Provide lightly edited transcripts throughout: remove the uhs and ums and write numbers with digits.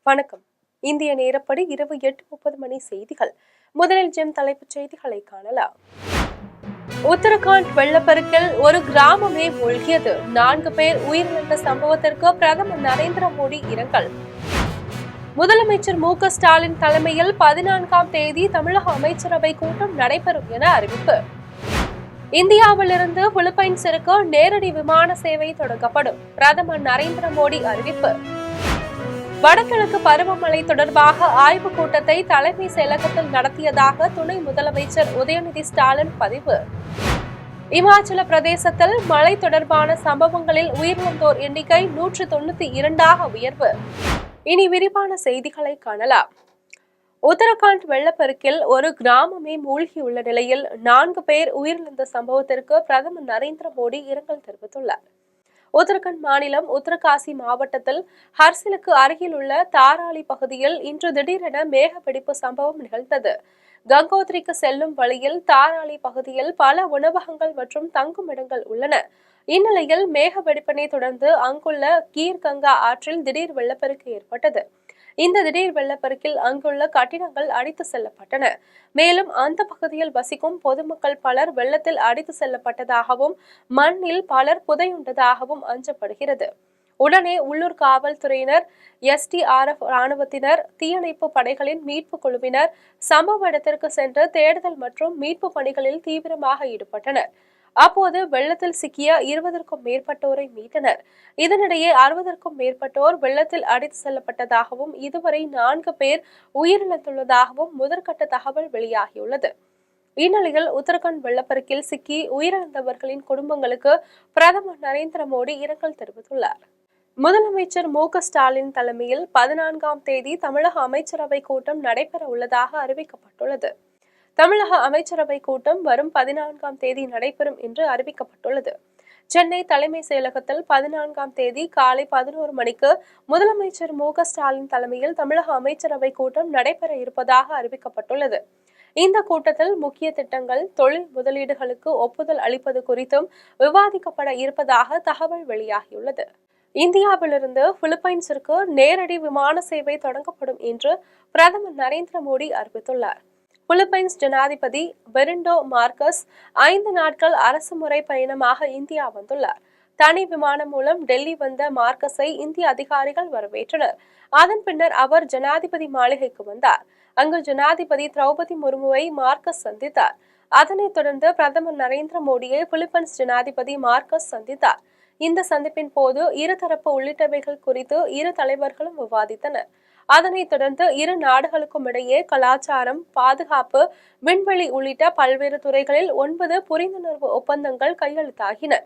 வணக்கம். இந்திய நேரப்படி இரவு 8:30 மணி செய்திகள். முதலில் ஜெம் தலைப்புச் செய்திகளை காணலாம். உத்தரகாண்ட் வெள்ளப்பெருக்கில் ஒரு கிராமமே மூழ்கியது. 4 பேர் உயிரிழந்த சம்பவத்திற்கு பிரதமர் நரேந்திர மோடி இரங்கல். முதலமைச்சர் மு.க. ஸ்டாலின் தலைமையில் 14ஆம் தேதி தமிழக அமைச்சரவை கூட்டம் நடைபெறும் என அறிவிப்பு. இந்தியாவிலிருந்து பிலிப்பைன்ஸிற்கு நேரடி விமான சேவை தொடங்கப்படும். பிரதமர் நரேந்திர மோடி அறிவிப்பு. வடகிழக்கு பருவமழை தொடர்பாக ஆய்வுக் கூட்டத்தை தலைமை செயலகத்தில் நடத்தியதாக துணை முதலமைச்சர் உதயநிதி ஸ்டாலின் பதிவு. இமாச்சல பிரதேசத்தில் மழை தொடர்பான சம்பவங்களில் உயிரிழந்தோர் எண்ணிக்கை 192ஆக உயர்வு. இனி விரிவான செய்திகளை காணலாம். உத்தரகாண்ட் வெள்ளப்பெருக்கில் ஒரு கிராமமே மூழ்கியுள்ள நிலையில் 4 பேர் உயிரிழந்த சம்பவத்திற்கு பிரதமர் நரேந்திர மோடி இரங்கல் தெரிவித்துள்ளார். உத்தரகாண்ட் மாநிலம் உத்தரகாசி மாவட்டத்தில் ஹர்சிலுக்கு அருகில் உள்ள தாராளி பகுதியில் இன்று திடீரென மேக வெடிப்பு சம்பவம் நிகழ்ந்தது. கங்கோத்ரிக்கு செல்லும் வழியில் தாராளி பகுதியில் பல உணவகங்கள் மற்றும் தங்கும் இடங்கள் உள்ளன. இந்நிலையில் மேக வெடிப்பினை தொடர்ந்து அங்குள்ள கீர் கங்கா ஆற்றில் திடீர் வெள்ளப்பெருக்கு ஏற்பட்டது. இந்த திடீர் வெள்ளப்பெருக்கில் அங்குள்ள கட்டிடங்கள் அடித்து செல்லப்பட்டன. மேலும் அந்த பகுதியில் வசிக்கும் பொதுமக்கள் பலர் வெள்ளத்தில் அடித்து செல்லப்பட்டதாகவும் மண்ணில் பலர் புதையுண்டதாகவும் அஞ்சப்படுகிறது. உடனே உள்ளூர் காவல்துறையினர், SDRF ராணுவத்தினர், தீயணைப்பு படைகளின் மீட்பு குழுவினர் சம்பவ இடத்திற்கு சென்று தேடுதல் மற்றும் மீட்பு பணிகளில் தீவிரமாக ஈடுபட்டனர். அப்போது வெள்ளத்தில் சிக்கிய 20க்கும் மேற்பட்டோரை மீட்டனர். இதனிடையே 60க்கும் மேற்பட்டோர் வெள்ளத்தில் அடித்து செல்லப்பட்டதாகவும் இதுவரை 4 பேர் உயிரிழந்துள்ளதாகவும் முதற்கட்ட தகவல் வெளியாகியுள்ளது. இந்நிலையில் உத்தரகாண்ட் வெள்ளப்பெருக்கில் சிக்கி உயிரிழந்தவர்களின் குடும்பங்களுக்கு பிரதமர் நரேந்திர மோடி இரங்கல் தெரிவித்துள்ளார். முதலமைச்சர் மு.க. ஸ்டாலின் தலைமையில் 14ஆம் தேதி தமிழக அமைச்சரவை கூட்டம் நடைபெற உள்ளதாக அறிவிக்கப்பட்டுள்ளது. தமிழக அமைச்சரவை கூட்டம் வரும் 14ஆம் தேதி நடைபெறும் என்று அறிவிக்கப்பட்டுள்ளது. சென்னை தலைமை செயலகத்தில் 14ஆம் தேதி காலை 11 மணிக்கு முதலமைச்சர் மு.க. ஸ்டாலின் தலைமையில் தமிழக அமைச்சரவை கூட்டம் நடைபெற இருப்பதாக அறிவிக்கப்பட்டுள்ளது. இந்த கூட்டத்தில் முக்கிய திட்டங்கள், தொழில் முதலீடுகளுக்கு ஒப்புதல் அளிப்பது குறித்தும் விவாதிக்கப்பட இருப்பதாக தகவல் வெளியாகியுள்ளது. இந்தியாவிலிருந்து பிலிப்பைன்ஸிற்கு நேரடி விமான சேவை தொடங்கப்படும் என்று பிரதமர் நரேந்திர மோடி அறிவித்துள்ளார். பிலிப்பைன்ஸ் ஜனாதிபதி பெரிண்டோ மார்கஸ் 5 நாட்கள் அரசுமுறை பயணமாக இந்தியா வந்துள்ளார். தனி விமானம் மூலம் டெல்லி வந்த மார்கஸை இந்திய அதிகாரிகள் வரவேற்றனர். அதன் பின்னர் அவர் ஜனாதிபதி மாளிகைக்கு வந்தார். அங்கு ஜனாதிபதி திரௌபதி முர்முவை மார்கஸ் சந்தித்தார். அதனைத் தொடர்ந்து பிரதமர் நரேந்திர மோடியை பிலிப்பைன்ஸ் ஜனாதிபதி மார்கஸ் சந்தித்தார். இந்த சந்திப்பின் போது இருதரப்பு உள்ளிட்டவைகள் குறித்து இரு தலைவர்களும் விவாதித்தனர். அதனைத் தொடர்ந்து இரு நாடுகளுக்கும் இடையே கலாச்சாரம், பாதுகாப்பு, விண்வெளி உள்ளிட்ட பல்வேறு துறைகளில் 9 புரிந்துணர்வு ஒப்பந்தங்கள் கையெழுத்தாகின.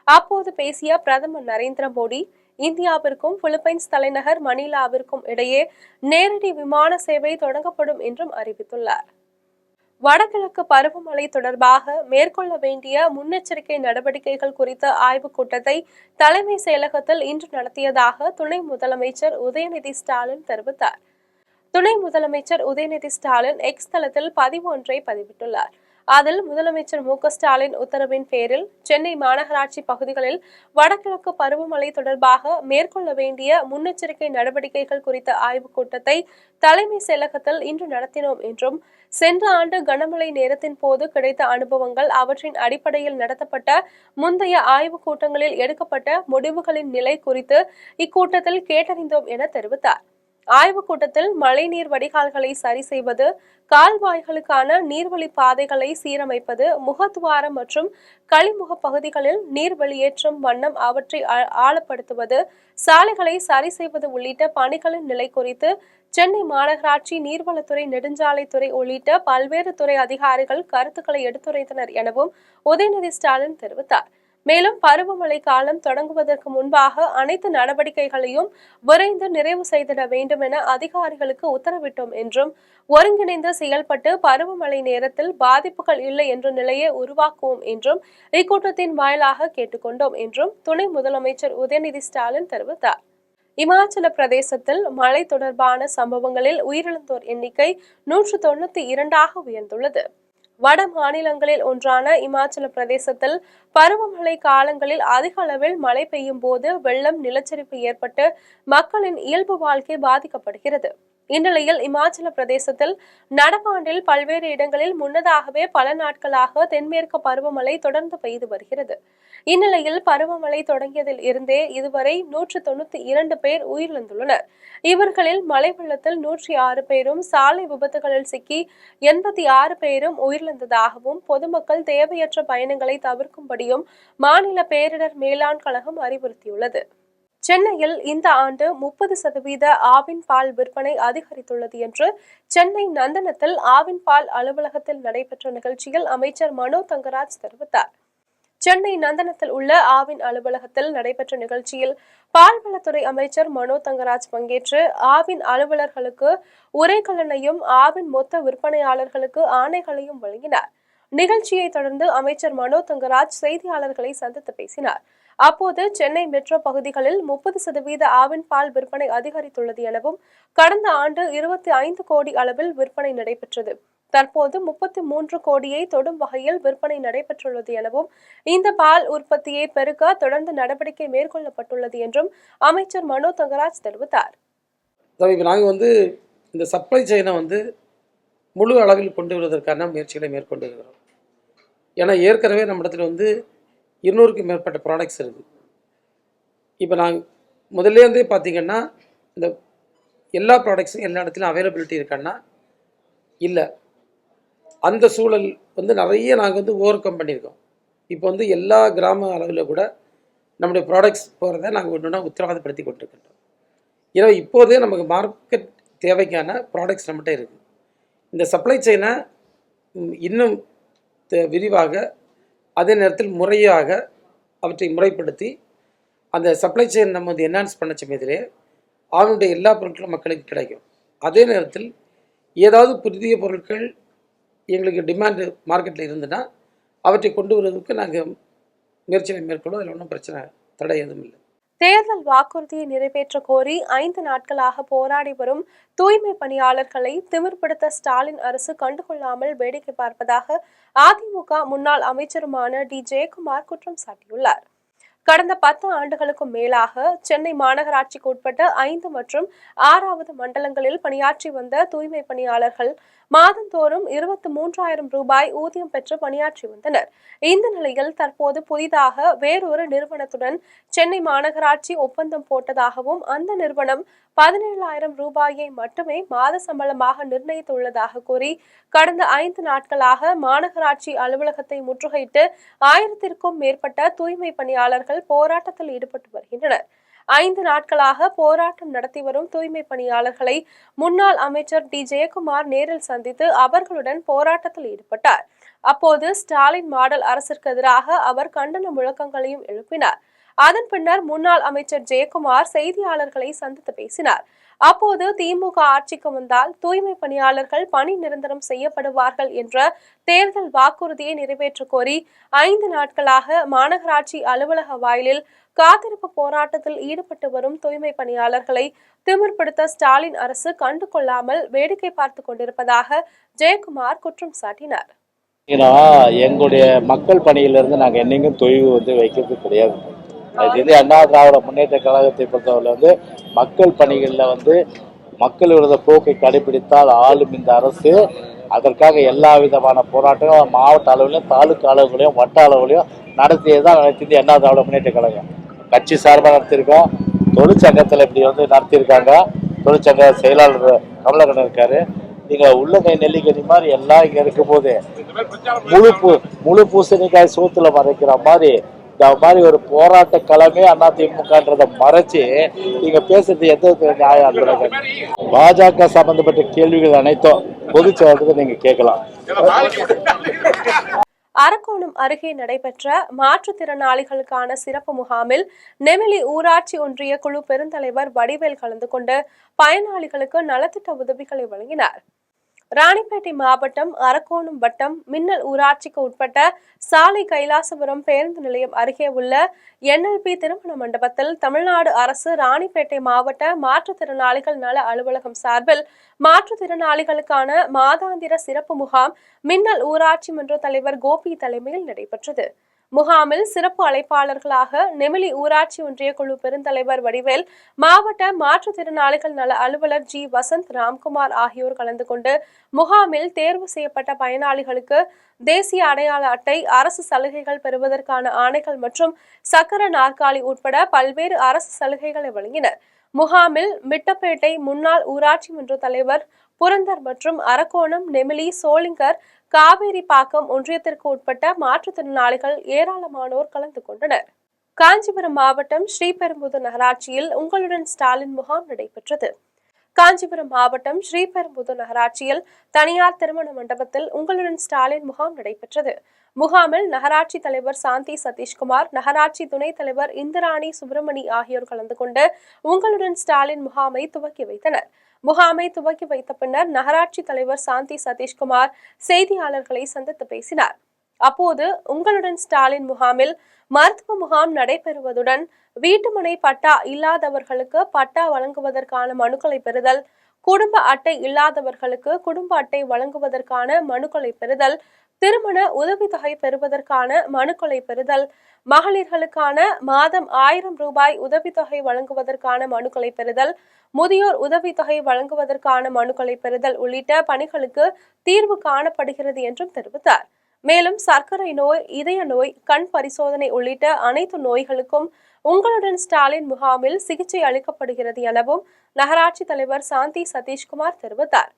அப்போது பேசிய பிரதமர் நரேந்திர மோடி, இந்தியாவிற்கும் பிலிப்பைன்ஸ் தலைநகர் மணிலாவிற்கும் இடையே நேரடி விமான சேவை தொடங்கப்படும் என்றும் அறிவித்துள்ளார். வடகிழக்கு பருவமழை தொடர்பாக மேற்கொள்ள வேண்டிய முன்னெச்சரிக்கை நடவடிக்கைகள் குறித்த ஆய்வுக் கூட்டத்தை தலைமை செயலகத்தில் இன்று நடத்தியதாக துணை முதலமைச்சர் உதயநிதி ஸ்டாலின் தெரிவித்தார். துணை முதலமைச்சர் உதயநிதி ஸ்டாலின் எக்ஸ் தளத்தில் பதிவு ஒன்றை பதிவிட்டுள்ளார். அதில் முதலமைச்சர் மு.க. ஸ்டாலின் உத்தரவின் பேரில் சென்னை மாநகராட்சி பகுதிகளில் வடகிழக்கு பருவமழை தொடர்பாக மேற்கொள்ள வேண்டிய முன்னெச்சரிக்கை நடவடிக்கைகள் குறித்த ஆய்வுக் கூட்டத்தை தலைமை செயலகத்தில் இன்று நடத்தினோம் என்றும், சென்ற ஆண்டு கனமழை நேரத்தின் போது கிடைத்த அனுபவங்கள், அவற்றின் அடிப்படையில் நடத்தப்பட்ட முந்தைய ஆய்வுக் கூட்டங்களில் எடுக்கப்பட்ட முடிவுகளின் நிலை குறித்து இக்கூட்டத்தில் கேட்டறிந்தோம் என தெரிவித்தார். ஆய்வுக் கூட்டத்தில் மழைநீர் வடிகால்களை சரி செய்வது, கால்வாய்களுக்கான நீர்வழி பாதைகளை சீரமைப்பது, முகத்துவாரம் மற்றும் கழிமுக பகுதிகளில் நீர் வெளியேற்றும் வண்ணம் அவற்றை ஆழப்படுத்துவது, சாலைகளை சரி செய்வது உள்ளிட்ட பணிகளின் நிலை குறித்து சென்னை மாநகராட்சி, நீர்வளத்துறை, நெடுஞ்சாலைத்துறை உள்ளிட்ட பல்வேறு துறை அதிகாரிகள் கருத்துக்களை எடுத்துரைத்தனர் எனவும் உதயநிதி ஸ்டாலின் தெரிவித்தார். மேலும் பருவமழை காலம் தொடங்குவதற்கு முன்பாக அனைத்து நடவடிக்கைகளையும் விரைந்து நிறைவு செய்திட வேண்டும் என அதிகாரிகளுக்கு உத்தரவிட்டோம் என்றும், ஒருங்கிணைந்து செயல்பட்டு பருவமழை நேரத்தில் பாதிப்புகள் இல்லை என்ற நிலையை உருவாக்குவோம் என்றும் இக்கூட்டத்தின் வாயிலாக கேட்டுக்கொண்டோம் என்றும் துணை முதலமைச்சர் உதயநிதி ஸ்டாலின் தெரிவித்தார். இமாச்சல பிரதேசத்தில் மழை தொடர்பான சம்பவங்களில் உயிரிழந்தோர் எண்ணிக்கை 192ஆக உயர்ந்துள்ளது. வட மாநிலங்களில் ஒன்றான இமாச்சல பிரதேசத்தில் பருவமழை காலங்களில் அதிக அளவில் மழை பெய்யும் போது வெள்ளம், நிலச்சரிவு ஏற்பட்டு மக்களின் இயல்பு வாழ்க்கை பாதிக்கப்படுகிறது. இந்நிலையில் இமாச்சல பிரதேசத்தில் நடப்பாண்டில் பல்வேறு இடங்களில் முன்னதாகவே பல நாட்களாக தென்மேற்கு பருவமழை தொடர்ந்து பெய்து வருகிறது. இந்நிலையில் பருவமழை தொடங்கியதில் இருந்தே இதுவரை 192 பேர் உயிரிழந்துள்ளனர். இவர்களில் மழை வெள்ளத்தில் 106 பேரும், சாலை விபத்துகளில் சிக்கி 86 பேரும் உயிரிழந்ததாகவும் பொதுமக்கள் தேவையற்ற பயணங்களை தவிர்க்கும்படியும் மாநில பேரிடர் மேலாண் கழகம் அறிவுறுத்தியுள்ளது. சென்னையில் இந்த ஆண்டு 30% ஆவின் பால் விற்பனை அதிகரித்துள்ளது என்று சென்னை நந்தனத்தில் ஆவின் பால் அலுவலகத்தில் நடைபெற்ற நிகழ்ச்சியில் அமைச்சர் மனோ தங்கராஜ் தெரிவித்தார். சென்னை நந்தனத்தில் உள்ள ஆவின் அலுவலகத்தில் நடைபெற்ற நிகழ்ச்சியில் பால்வளத்துறை அமைச்சர் மனோ தங்கராஜ் பங்கேற்று ஆவின் அலுவலர்களுக்கு உரைக்கலனையும் ஆவின் மொத்த விற்பனையாளர்களுக்கு ஆணைகளையும் வழங்கினார். நிகழ்ச்சியை தொடர்ந்து அமைச்சர் மனோ தங்கராஜ் செய்தியாளர்களை சந்தித்து பேசினார். அப்போது சென்னை மெட்ரோ பகுதிகளில் 30% ஆவின் பால் விற்பனை அதிகரித்துள்ளது எனவும் கடந்த ஆண்டு 25 கோடி அளவில் விற்பனை நடைபெற்றது. தற்போது 33 கோடியை தொடும் வகையில் விற்பனை நடைபெற்றுள்ளது எனவும் இந்த பால் உற்பத்தியை பெருக்க தொடர்ந்து நடவடிக்கை மேற்கொள்ளப்பட்டுள்ளது என்றும் அமைச்சர் மனோ தங்கராஜ் தெரிவித்தார். நாங்கள் இந்த சப்ளை செயினை முழு அளவில் கொண்டு வருவதற்கான முயற்சிகளை மேற்கொண்டு இருக்கிறோம். ஏன்னா ஏற்கனவே நம்ம இடத்துல 200க்கும் மேற்பட்ட ப்ராடக்ட்ஸ் இருக்குது. இப்போ நாங்கள் முதல்லேருந்தே பார்த்திங்கன்னா இந்த எல்லா ப்ராடக்ட்ஸும் எல்லா இடத்துலையும் அவைலபிலிட்டி இருக்கான்னா இல்லை. அந்த சூழல் நிறைய நாங்கள் ஓவர் கம் பண்ணியிருக்கோம். இப்போ எல்லா கிராம அளவில் கூட நம்முடைய ப்ராடக்ட்ஸ் போகிறத நாங்கள் ஒன்று உத்தரவாதப்படுத்தி கொண்டிருக்கின்றோம். ஏன்னா இப்போதே நமக்கு மார்க்கெட் தேவைக்கான ப்ராடக்ட்ஸ் நம்மகிட்ட இருக்குது. இந்த சப்ளை செயினை இன்னும் விரிவாக அதே நேரத்தில் முறையாக அவற்றை முறைப்படுத்தி அந்த சப்ளை செயின் நம்ம என்ஹான்ஸ் பண்ண சமயத்திலே அவனுடைய எல்லா பொருட்களும் மக்களுக்கு கிடைக்கும். அதே நேரத்தில் ஏதாவது புதிய பொருட்கள் எங்களுக்கு டிமாண்டு மார்க்கெட்டில் இருந்துன்னா அவற்றை கொண்டு வருவதற்கு நாங்கள் முயற்சிகளை மேற்கொள்ளும். அதில் ஒன்றும் பிரச்சனை தடை எதுவும் இல்லை. தேர்தல் வாக்குறுதியை நிறைவேற்ற கோரி 5 நாட்களாக போராடி வரும் தூய்மை பணியாளர்களை திமிர்பிடித்த ஸ்டாலின் அரசு கண்டுகொள்ளாமல் வேடிக்கை பார்ப்பதாக அதிமுக முன்னாள் அமைச்சருமான டி. ஜெயக்குமார் குற்றம் சாட்டியுள்ளார். கடந்த 10 ஆண்டுகளுக்கும் மேலாக சென்னை மாநகராட்சிக்கு உட்பட்ட 5 மற்றும் 6வது மண்டலங்களில் பணியாற்றி வந்த தூய்மை பணியாளர்கள் மாதந்தோறும் 23,000 ரூபாய் ஊதியம் பெற்று பணியாற்றி வந்தனர். இந்த நிலையில் தற்போது புதிதாக வேறொரு நிறுவனத்துடன் சென்னை மாநகராட்சி ஒப்பந்தம் போட்டதாகவும் அந்த நிறுவனம் 17,000 ரூபாயை மட்டுமே மாத சம்பளமாக நிர்ணயித்துள்ளதாக கூறி கடந்த 5 நாட்களாக மாநகராட்சி அலுவலகத்தை முற்றுகையிட்டு 1000க்கும் மேற்பட்ட தூய்மை பணியாளர்கள் போராட்டத்தில் ஈடுபட்டு வருகின்றனர். 5 நாட்களாக போராட்டம் நடத்தி வரும் தூய்மை பணியாளர்களை முன்னாள் அமைச்சர் டி. ஜெயக்குமார் நேரில் சந்தித்து அவர்களுடன் போராட்டத்தில் ஈடுபட்டார். அப்போது ஸ்டாலின் மாடல் அரசிற்கு எதிராக அவர் கண்டன முழக்கங்களையும் எழுப்பினார். அதன் பின்னர் முன்னாள் அமைச்சர் ஜெயக்குமார் செய்தியாளர்களை சந்தித்து பேசினார். அப்போது திமுக ஆட்சிக்கு வந்தால் தூய்மை பணியாளர்கள் பணி நிரந்தரம் செய்யப்படுவார்கள் என்ற தேர்தல் வாக்குறுதியை நிறைவேற்ற கோரி 5 நாட்களாக மாநகராட்சி அலுவலக வாயிலில் காத்திருப்பு போராட்டத்தில் ஈடுபட்டு வரும் தூய்மை பணியாளர்களை திமிர்பிடித்த ஸ்டாலின் அரசு கண்டுகொள்ளாமல் வேடிக்கை பார்த்து கொண்டிருப்பதாக ஜெயக்குமார் குற்றம் சாட்டினார். எங்களுடைய மக்கள் பணியிலிருந்து நாங்கள் என்னைக்கும் தொய்வு வைக்கிறது கிடையாது. இது அண்ணா திராவிட முன்னேற்ற கழகத்தை பொறுத்தவரை மக்கள் பணிகளில் மக்கள் விரோத போக்கை கடைபிடித்தால் ஆளும் இந்த அரசு அதற்காக எல்லா விதமான போராட்டங்களும் மாவட்ட அளவிலையும் தாலுக்கா அளவுகளையும் வட்ட அளவுலையும் நடத்தியதுதான் நடத்தியது அண்ணா திராவிட முன்னேற்ற கழகம். கட்சி சார்பாக நடத்தியிருக்கோம். தொழிற்சங்கத்தில் இப்படி நடத்தியிருக்காங்க. தொழிற்சங்க செயலாளர் கமலக்கண்ணன் இருக்காரு. நீங்கள் உள்ளங்கை நெல்லிக்கனி மாதிரி எல்லாம் இங்கே இருக்கும் போது முழு பூசணிக்காய் சோத்துல மறைக்கிற மாதிரி இந்த மாதிரி ஒரு போராட்ட களமே அதிமுகன்றதை மறைச்சு நீங்க பேசுறது எந்த நியாயம்? பாஜக சம்பந்தப்பட்ட கேள்விகள் அனைத்தும் பொதுச் செயலகத்துக்கு நீங்க கேட்கலாம். அரக்கோணம் அருகே நடைபெற்ற மாற்றுத்திறனாளிகளுக்கான சிறப்பு முகாமில் நெமிலி ஊராட்சி ஒன்றிய குழு பெருந்தலைவர் வடிவேல் கலந்து கொண்டு பயனாளிகளுக்கு நலத்திட்ட உதவிகளை வழங்கினார். ராணிப்பேட்டை மாவட்டம் அரக்கோணம் வட்டம் மின்னல் ஊராட்சிக்கு உட்பட்ட சாலை கைலாசபுரம் பேருந்து நிலையம் அருகே உள்ள NLP திருமண மண்டபத்தில் தமிழ்நாடு அரசு ராணிப்பேட்டை மாவட்ட மாற்றுத்திறனாளிகள் நல அலுவலகம் சார்பில் மாற்றுத்திறனாளிகளுக்கான மாதாந்திர சிறப்பு முகாம் மின்னல் ஊராட்சி மன்ற தலைவர் கோபி தலைமையில் நடைபெற்றது. முகாமில் சிறப்பு அழைப்பாளர்களாக நெமிலி ஊராட்சி ஒன்றிய குழு பெருந்தலைவர் வடிவேல், மாவட்ட மாற்றுத்திறனாளிகள் நல அலுவலர் G வசந்த் ராம்குமார் ஆகியோர் கலந்து கொண்டு முகாமில் தேர்வு செய்யப்பட்ட பயனாளிகளுக்கு தேசிய அடையாள அட்டை, அரசு சலுகைகள் பெறுவதற்கான ஆணைகள் மற்றும் சக்கர நாற்காலி உட்பட பல்வேறு அரசு சலுகைகளை வழங்கினர். முகாமில் மிட்டப்பேட்டை முன்னாள் ஊராட்சி மன்ற தலைவர் புரந்தர் மற்றும் அரக்கோணம், நெமிலி, சோளிங்கர், காவேரிப்பாக்கம் ஒன்றியத்திற்கு உட்பட்ட மாற்றுத்திறனாளிகள் ஏராளமானோர் கலந்து கொண்டனர். காஞ்சிபுரம் மாவட்டம் ஸ்ரீபெரும்புதூர் நகராட்சியில் உங்களுடன் ஸ்டாலின் முகாம் நடைபெற்றது. காஞ்சிபுரம் மாவட்டம் ஸ்ரீபெரும்புதூர் நகராட்சியில் தனியார் திருமண மண்டபத்தில் உங்களுடன் ஸ்டாலின் முகாம் நடைபெற்றது. முகாமில் நகராட்சி தலைவர் சாந்தி சதீஷ்குமார், நகராட்சி துணைத் தலைவர் இந்திராணி சுப்பிரமணி ஆகியோர் கலந்து கொண்டு உங்களுடன் ஸ்டாலின் முகாமை துவக்கி வைத்தனர். முகாமை துவக்கி வைத்த பின்னர் நகராட்சி தலைவர் சாந்தி சதீஷ்குமார் செய்தியாளர்களை சந்தித்து பேசினார். அப்போது உங்களுடன் ஸ்டாலின் முகாமில் மருத்துவ முகாம் நடைபெறுவதுடன் வீட்டுமனை பட்டா இல்லாதவர்களுக்கு பட்டா வழங்குவதற்கான மனுக்களை பெறுதல், குடும்ப அட்டை இல்லாதவர்களுக்கு குடும்ப அட்டை வழங்குவதற்கான மனுக்களை பெறுதல், திருமண உதவித்தொகை பெறுவதற்கான மனுக்களை பெறுதல், மகளிர்களுக்கான மாதம் 1000 ரூபாய் உதவித்தொகை வழங்குவதற்கான மனுக்களை பெறுதல், முதியோர் உதவித்தொகை வழங்குவதற்கான மனுக்களை பெறுதல் உள்ளிட்ட பணிகளுக்கு தீர்வு காணப்படுகிறது என்றும் தெரிவித்தார். மேலும் சர்க்கரை நோய், இதய நோய், கண் பரிசோதனை உள்ளிட்ட அனைத்து நோய்களுக்கும் உங்களுடன் ஸ்டாலின் முகாமில் சிகிச்சை அளிக்கப்படுகிறது எனவும் நகராட்சி தலைவர் சாந்தி சதீஷ்குமார் தெரிவித்தார்.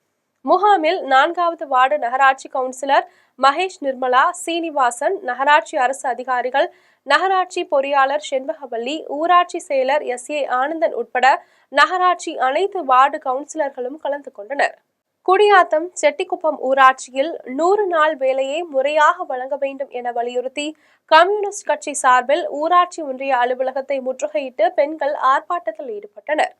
முகாமில் 4வது வார்டு நகராட்சி கவுன்சிலர் மகேஷ் நிர்மலா, சீனிவாசன், நகராட்சி அரசு அதிகாரிகள், நகராட்சி பொறியாளர் செண்பகவல்லி, ஊராட்சி செயலர் SA ஆனந்தன் உட்பட நகராட்சி அனைத்து வார்டு கவுன்சிலர்களும் கலந்து கொண்டனர். குடியாத்தம் செட்டிக்குப்பம் ஊராட்சியில் 100 நாள் வேலையை முறையாக வழங்க வேண்டும் என வலியுறுத்தி கம்யூனிஸ்ட் கட்சி சார்பில் ஊராட்சி ஒன்றிய அலுவலகத்தை முற்றுகையிட்டு பெண்கள் ஆர்ப்பாட்டத்தில் ஈடுபட்டனர்.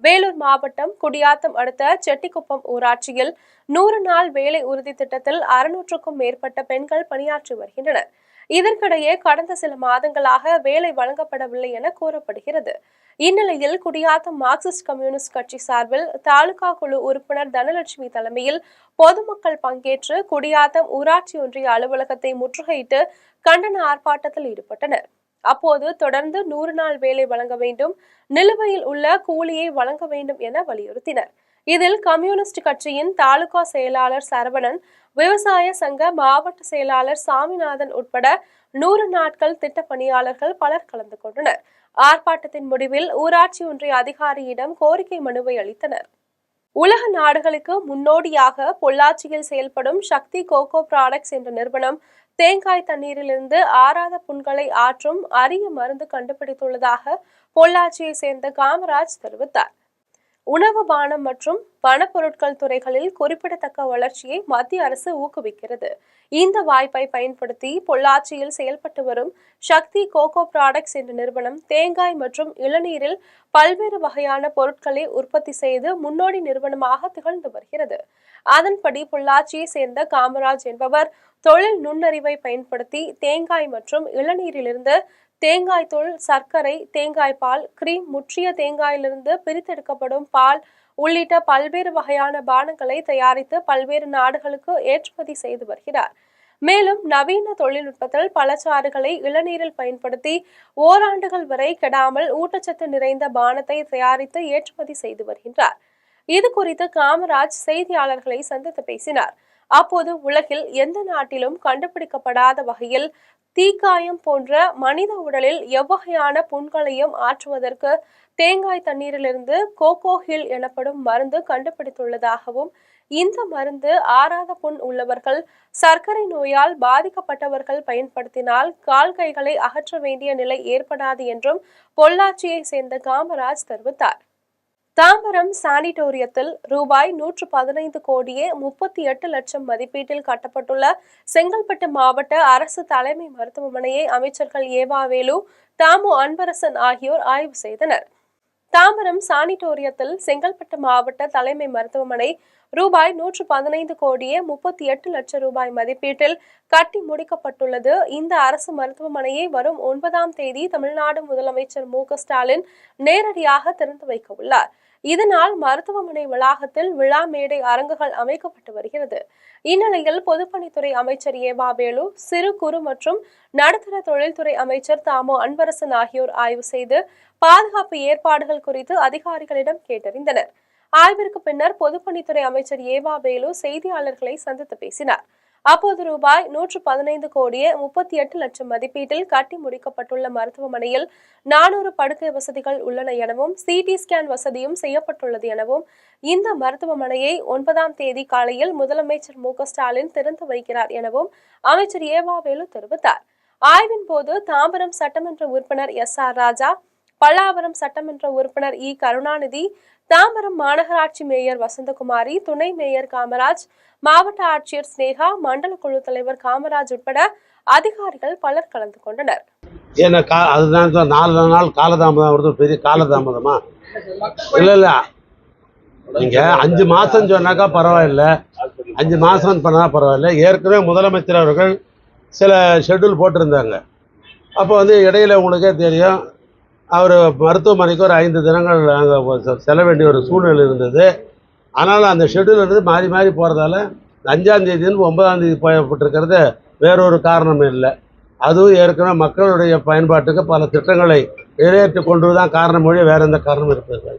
வேலூர் மாவட்டம் குடியாத்தம் அடுத்த செட்டிக்குப்பம் ஊராட்சியில் 100 நாள் வேலை உறுதி திட்டத்தில் 600க்கும் மேற்பட்ட பெண்கள் பணியாற்றி வருகின்றனர். இதற்கிடையே கடந்த சில மாதங்களாக வேலை வழங்கப்படவில்லை என கூறப்படுகிறது. இந்நிலையில் குடியாத்தம் மார்க்சிஸ்ட் கம்யூனிஸ்ட் கட்சி சார்பில் தாலுகா குழு உறுப்பினர் தனலட்சுமி தலைமையில் பொதுமக்கள் பங்கேற்று குடியாத்தம் ஊராட்சி ஒன்றிய அலுவலகத்தை முற்றுகையிட்டு கண்டன ஆர்ப்பாட்டத்தில் ஈடுபட்டனர். அப்போது தொடர்ந்து 100 நாள் வேலை வழங்க வேண்டும், நிலுவையில் உள்ள கூலியை வழங்க வேண்டும் என வலியுறுத்தினர். இதில் கம்யூனிஸ்ட் கட்சியின் தாலுகா செயலாளர் சரவணன், விவசாய சங்க மாவட்ட செயலாளர் சாமிநாதன் உட்பட 100 நாட்கள் திட்ட பணியாளர்கள் பலர் கலந்து கொண்டனர். ஆர்ப்பாட்டத்தின் முடிவில் ஊராட்சி ஒன்றிய அதிகாரியிடம் கோரிக்கை மனுவை அளித்தனர். உலக நாடுகளுக்கு முன்னோடியாக பொள்ளாச்சியில் செயல்படும் சக்தி கோகோ ப்ராடக்ட்ஸ் என்ற நிறுவனம் தேங்காய் தண்ணீரிலிருந்து ஆறாத புண்களை ஆற்றும் அரிய மருந்து கண்டுபிடித்துள்ளதாக பொள்ளாச்சியை சேர்ந்த காமராஜ் தெரிவித்தார். உணவு, பானம் மற்றும் வனப்பொருட்கள் துறைகளில் குறிப்பிடத்தக்க வளர்ச்சியை மத்திய அரசு ஊக்குவிக்கிறது. இந்த வாய்ப்பை பயன்படுத்தி பொள்ளாச்சியில் செயல்பட்டு வரும் சக்தி கோகோ ப்ராடக்ட்ஸ் என்ற நிறுவனம் தேங்காய் மற்றும் இளநீரில் பல்வேறு வகையான பொருட்களை உற்பத்தி செய்து முன்னோடி நிறுவனமாக திகழ்ந்து வருகிறது. அதன்படி பொள்ளாச்சியை சேர்ந்த காமராஜ் என்பவர் தொழில் நுண்ணறிவை பயன்படுத்தி தேங்காய் மற்றும் இளநீரிலிருந்து தேங்காய் தூள், சர்க்கரை, தேங்காய் பால், கிரீம், முற்றிய தேங்காயிலிருந்து பிரித்தெடுக்கப்படும் பால் உள்ளிட்ட பல்வேறு வகையான பானங்களை தயாரித்து பல்வேறு நாடுகளுக்கு ஏற்றுமதி செய்து வருகிறார். மேலும் நவீன தொழில்நுட்பத்தில் பழச்சாறுகளை இளநீரில் பயன்படுத்தி ஓராண்டுகள் வரை கெடாமல் ஊட்டச்சத்து நிறைந்த பானத்தை தயாரித்து ஏற்றுமதி செய்து வருகின்றார். இது குறித்து காமராஜ் செய்தியாளர்களை சந்தித்து பேசினார். அப்போது உலகில் எந்த நாட்டிலும் கண்டுபிடிக்கப்படாத வகையில் தீக்காயம் போன்ற மனித உடலில் எவ்வகையான புண்களையும் ஆற்றுவதற்கு தேங்காய் தண்ணீரிலிருந்து கோகோ ஹில் எனப்படும் மருந்து கண்டுபிடித்துள்ளதாகவும், இந்த மருந்து ஆறாத புண் உள்ளவர்கள், சர்க்கரை நோயால் பாதிக்கப்பட்டவர்கள் பயன்படுத்தினால் கால் கைகளை அகற்ற வேண்டிய நிலை ஏற்படாது என்றும் பொள்ளாச்சியை சேர்ந்த காமராஜ் தெரிவித்தார். தாம்பரம் சானிட்டோரியத்தில் ரூபாய் 115 கோடியே 38 லட்சம் மதிப்பீட்டில் கட்டப்பட்டுள்ள செங்கல்பட்டு மாவட்ட அரசு தலைமை மருத்துவமனையை அமைச்சர்கள் ஏவா வேலு, தாமு அன்பரசன் ஆகியோர் ஆய்வு செய்தனர். தாம்பரம் சானிட்டோரியத்தில் செங்கல்பட்டு மாவட்ட தலைமை மருத்துவமனை ரூபாய் 115 கோடியே 38 லட்சம் ரூபாய் மதிப்பீட்டில் கட்டி முடிக்கப்பட்டுள்ளது. இந்த அரசு மருத்துவமனையை வரும் 9ஆம் தேதி தமிழ்நாடு முதலமைச்சர் மு.க.ஸ்டாலின் நேரடியாக திறந்து வைக்க உள்ளார். இதனால் மருத்துவமனை வளாகத்தில் விழா மேடை அரங்குகள் அமைக்கப்பட்டு வருகிறது. இந்நிலையில் பொதுப்பணித்துறை அமைச்சர் ஏவா வேலு, சிறு குறு மற்றும் நடுத்தர தொழில்துறை அமைச்சர் தாமோ அன்பரசன் ஆகியோர் ஆய்வு செய்து பாதுகாப்பு ஏற்பாடுகள் குறித்து அதிகாரிகளிடம் கேட்டறிந்தனர். ஆய்விற்கு பின்னர் பொதுப்பணித்துறை அமைச்சர் ஏவா வேலு செய்தியாளர்களை சந்தித்து பேசினார். அப்போது ரூபாய் 115 கோடியே 38 லட்சம் மதிப்பீட்டில் கட்டி முடிக்கப்பட்டுள்ள மருத்துவமனையில் 400 படுக்கை வசதிகள் உள்ளன எனவும் சிடி ஸ்கேன் வசதியும் செய்யப்பட்டுள்ளது எனவும் இந்த மருத்துவமனையை 9ஆம் தேதி காலையில் முதலமைச்சர் மு.க.ஸ்டாலின் திறந்து வைக்கிறார் எனவும் அமைச்சர் ஏவா வேலு தெரிவித்தார். ஆய்வின் போது தாம்பரம் சட்டமன்ற உறுப்பினர் SR ராஜா, பல்லாவரம் சட்டமன்ற உறுப்பினர் இ. கருணாநிதி, தாம்பரம் மாநகராட்சி மேயர் வசந்தகுமாரி, துணை மேயர் காமராஜ், மாவட்ட ஆட்சியர் ஸ்னேகா, மண்டல குழு தலைவர் காமராஜ் உட்பட அதிகாரிகள் பலர் கலந்து கொண்டனர். அதுதான் 4 நாள் காலதாமதம் வருது, பெரிய காலதாமதமா? இல்ல நீங்க 5 மாசம் சொன்னாக்கா பரவாயில்ல, 5 மாசம் பண்ணா பரவாயில்ல. ஏற்கனவே முதலமைச்சர் அவர்கள் சில ஷெட்யூல் போட்டிருந்தாங்க. அப்போ இடையில உங்களுக்கே தெரியும், அவர் மருத்துவமனைக்கு ஒரு 5 தினங்கள் நாங்கள் செல்ல வேண்டிய ஒரு சூழ்நிலை இருந்தது. ஆனாலும் அந்த ஷெட்யூல் மாறி மாறி போகிறதால 5ஆம் தேதியிலிருந்து 9ஆம் தேதி போயப்பட்டிருக்கிறது வேறொரு காரணம் இல்லை. அதுவும் ஏற்கனவே மக்களுடைய பயன்பாட்டுக்கு பல திட்டங்களை நிறைவேற்றி கொண்டுதான் காரணம் மொழி, வேற எந்த காரணமும் இருக்கிறது.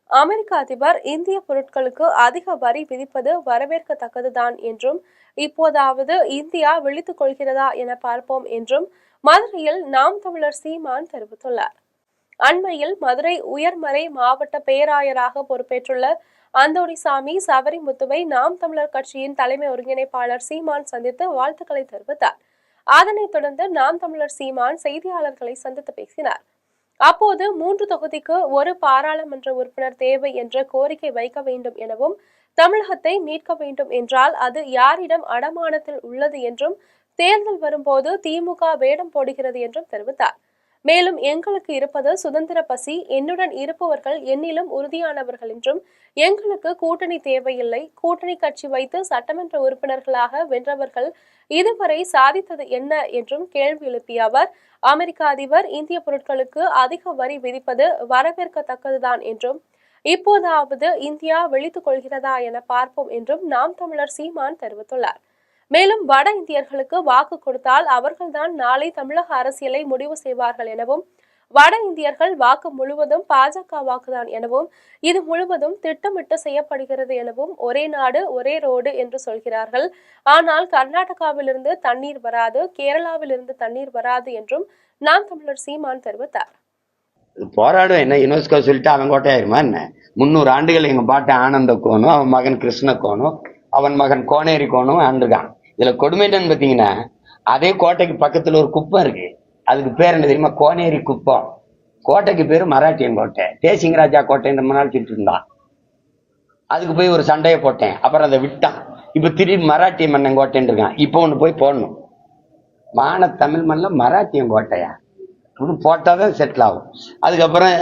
அமெரிக்க அதிபர் இந்திய பொருட்களுக்கு அதிக வரி விதிப்பது வரவேற்கத்தக்கதுதான் என்றும் இப்போதாவது இந்தியா விழித்துக் கொள்கிறதா என பார்ப்போம் என்றும் மதுரையில் நாம் தமிழர் சீமான் தெரிவித்துள்ளார். அண்மையில் மதுரை உயர்மறை மாவட்ட பேராயராக பொறுப்பேற்றுள்ள அந்தோணிசாமி சவரிமுத்துவை நாம் தமிழர் கட்சியின் தலைமை ஒருங்கிணைப்பாளர் சீமான் சந்தித்து வாழ்த்துக்களை தெரிவித்தார். அதனைத் தொடர்ந்து நாம் தமிழர் சீமான் செய்தியாளர்களை சந்தித்து பேசினார். அப்போது 3 தொகுதிக்கு ஒரு பாராளுமன்ற உறுப்பினர் தேவை என்ற கோரிக்கை வைக்க வேண்டும் எனவும் தமிழகத்தை மீட்க வேண்டும் என்றால் அது யாரிடம் அடமானத்தில் உள்ளது என்றும் தேர்தல் வரும்போது திமுக வேடம் போடுகிறது என்றும் தெரிவித்தார். மேலும் எங்களுக்கு இருப்பது சுதந்திர பசி, என்னுடன் இருப்பவர்கள் என்னிலும் உறுதியானவர்கள் என்றும் எங்களுக்கு கூட்டணி தேவையில்லை, கூட்டணி கட்சி வைத்து சட்டமன்ற உறுப்பினர்களாக வென்றவர்கள் இதுவரை சாதித்தது என்ன என்றும் கேள்வி எழுப்பிய அவர், அமெரிக்க அதிபர் இந்திய பொருட்களுக்கு அதிக வரி விதிப்பது வரவேற்கத்தக்கதுதான் என்றும் இப்போதாவது இந்தியா விழித்துக் கொள்கிறதா என பார்ப்போம் என்றும் நாம் தமிழர் சீமான் தெரிவித்துள்ளார். மேலும் வட இந்தியர்களுக்கு வாக்கு கொடுத்தால் அவர்கள்தான் நாளை தமிழக அரசியலை முடிவு செய்வார்கள் எனவும் வட இந்தியர்கள் வாக்கு முழுவதும் பாஜக வாக்குதான் எனவும் இது முழுவதும் திட்டமிட்டு செய்யப்படுகிறது எனவும் ஒரே நாடு ஒரே ரோடு என்று சொல்கிறார்கள். ஆனால் கர்நாடகாவிலிருந்து தண்ணீர் வராது, கேரளாவிலிருந்து தண்ணீர் வராது என்றும் நாம் தமிழர் சீமான் தெரிவித்தார். போராடும் என்ன யுனெஸ்கோ சொல்லிட்டு அவன் கோட்டையாயிருமா என்ன? 300 ஆண்டுகள் எங்க பாட்டு ஆனந்த கோனும், அவன் மகன் கிருஷ்ண கோனும், அவன் மகன் கோனேரி கோனும் ஆண்டுகான். இதுல கொடுமை என்னன்னு பாத்தீங்கன்னா, அதே கோட்டைக்கு பக்கத்துல ஒரு குப்பம் இருக்கு. அதுக்கு பேர் என்ன தெரியுமா? கோனேரி குப்பம். கோட்டைக்கு பேரு மராட்டியன் கோட்டை. தேசிங்கராஜா கோட்டைன்னு ரொம்ப நாள் சொல்லிட்டு இருந்தான். அதுக்கு போய் ஒரு சண்டையை போட்டேன், அப்புறம் அதை விட்டான். இப்ப திரும்பி மராட்டிய மன்னன் கோட்டைன்னு இருக்கான். இப்போ ஒண்ணு போய் போடணும். மான தமிழ் மண்ணில் மராட்டியன் கோட்டையா ஒன்று போட்டாதான் செட்டில் ஆகும். அதுக்கப்புறம்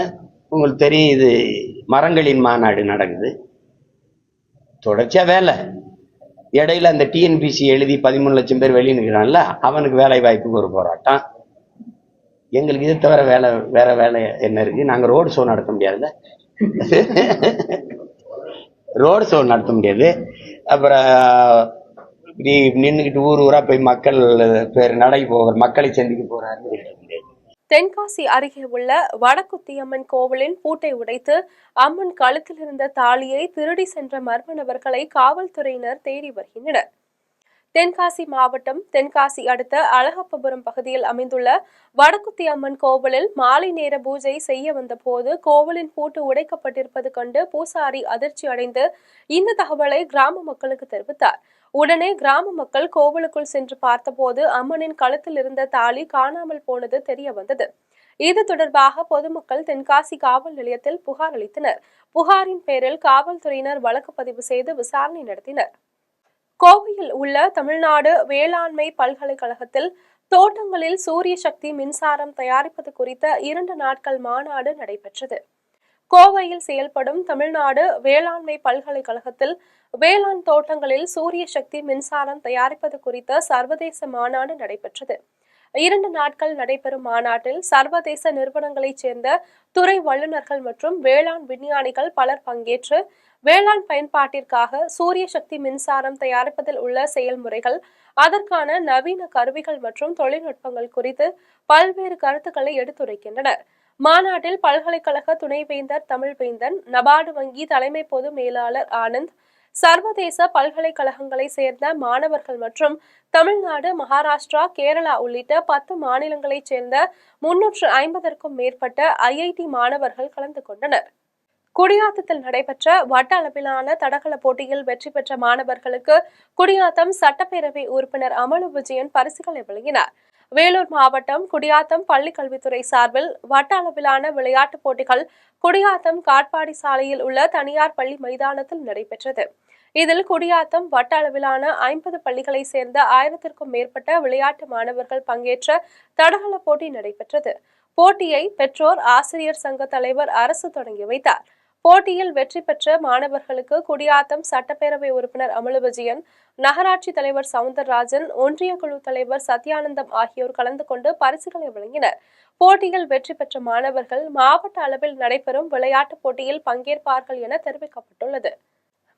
உங்களுக்கு தெரியும், இது மரங்களின் மாநாடு நடக்குது, தொடர்ச்சியா வேலை. இடையில அந்த டிஎன்பிசி எழுதி 13 லட்சம் பேர் வெளியே நிற்கிறான்ல, அவனுக்கு வேலை வாய்ப்புக்கு ஒரு போராட்டம். எங்களுக்கு இது தவிர வேற வேலை என்ன இருக்கு? நாங்க ரோடு ஷோ நடத்த முடியாதுல்ல, ரோடு ஷோ நடத்த முடியாது. அப்புறம் இப்படி நின்றுக்கிட்டு ஊர் ஊரா போய் மக்கள் பேர் நடை போகிற மக்களை சந்திக்க போறாரு. தென்காசி அருகே உள்ள வடக்குத்தியம்மன் கோவிலின் பூட்டை உடைத்து அம்மன் கழுத்தில் இருந்த தாலியை திருடி சென்ற மர்ம நபர்களை காவல்துறையினர் தேடி வருகின்றனர். தென்காசி மாவட்டம் தென்காசி அடுத்த அழகப்பபுரம் பகுதியில் அமைந்துள்ள வடக்குத்தியம்மன் கோவிலில் மாலை நேர பூஜை செய்ய வந்த போது கோவிலின் பூட்டு உடைக்கப்பட்டிருப்பது கண்டு பூசாரி அதிர்ச்சி அடைந்து இந்த தகவலை கிராம மக்களுக்கு தெரிவித்தார். உடனே கிராம மக்கள் கோவிலுக்குள் சென்று பார்த்தபோது அம்மனின் கழுத்தில் இருந்த தாலி காணாமல் போனது தெரிய வந்தது. இது தொடர்பாக பொதுமக்கள் தென்காசி காவல் நிலையத்தில் புகார் அளித்தனர். புகாரின் பேரில் காவல்துறையினர் வழக்கு பதிவு செய்து விசாரணை நடத்தினர். கோவையில் உள்ள தமிழ்நாடு வேளாண்மை பல்கலைக்கழகத்தில் தோட்டங்களில் சூரிய சக்தி மின்சாரம் தயாரிப்பது குறித்த 2 நாட்கள் மாநாடு நடைபெற்றது. கோவையில் செயல்படும் தமிழ்நாடு வேளாண்மை பல்கலைக்கழகத்தில் வேளாண் தோட்டங்களில் சூரிய சக்தி மின்சாரம் தயாரிப்பது குறித்த சர்வதேச மாநாடு நடைபெற்றது. 2 நாட்கள் நடைபெறும் மாநாட்டில் சர்வதேச நிறுவனங்களைச் சேர்ந்த துறை வல்லுநர்கள் மற்றும் வேளாண் விஞ்ஞானிகள் பலர் பங்கேற்று வேளாண் பயன்பாட்டிற்காக சூரிய சக்தி மின்சாரம் தயாரிப்பதில் உள்ள செயல்முறைகள், அதற்கான நவீன கருவிகள் மற்றும் தொழில்நுட்பங்கள் குறித்து பல்வேறு கருத்துக்களை எடுத்துரைக்கின்றனர். மாநாட்டில் பல்கலைக்கழக துணைவேந்தர் தமிழ்வேந்தன், நபார்டு வங்கி தலைமை பொது மேலாளர் ஆனந்த், சர்வதேச பல்கலைக்கழகங்களை சேர்ந்த மாணவர்கள் மற்றும் தமிழ்நாடு, மகாராஷ்டிரா, கேரளா உள்ளிட்ட 10 மாநிலங்களைச் சேர்ந்த 350க்கும் மேற்பட்ட IIT மாணவர்கள் கலந்து கொண்டனர். குடியாத்தத்தில் நடைபெற்ற வட்ட அளவிலான தடகள போட்டியில் வெற்றி பெற்ற மாணவர்களுக்கு குடியாத்தம் சட்டப்பேரவை உறுப்பினர் அமலு விஜயன் பரிசுகளை வழங்கினார். வேலூர் மாவட்டம் குடியாத்தம் பள்ளிக்கல்வித்துறை சார்பில் வட்ட அளவிலான விளையாட்டுப் போட்டிகள் குடியாத்தம் காட்பாடி சாலையில் உள்ள தனியார் பள்ளி மைதானத்தில் நடைபெற்றது. இதில் குடியாத்தம் வட்ட அளவிலான 50 பள்ளிகளை சேர்ந்த 1000க்கும் மேற்பட்ட விளையாட்டு மாணவர்கள் பங்கேற்ற தடகள போட்டி நடைபெற்றது. போட்டியை பெற்றோர் ஆசிரியர் சங்க தலைவர் அரசு தொடங்கி வைத்தார். போட்டியில் வெற்றி பெற்ற மாணவர்களுக்கு குடியாத்தம் சட்டப்பேரவை உறுப்பினர் அமலு விஜயன், நகராட்சி தலைவர் சவுந்தரராஜன், ஒன்றிய குழு தலைவர் சத்யானந்தம் ஆகியோர் கலந்து கொண்டு பரிசுகளை வழங்கினர். போட்டியில் வெற்றி பெற்ற மாணவர்கள் மாவட்ட அளவில் நடைபெறும் விளையாட்டுப் போட்டியில் பங்கேற்பார்கள் என தெரிவிக்கப்பட்டுள்ளது.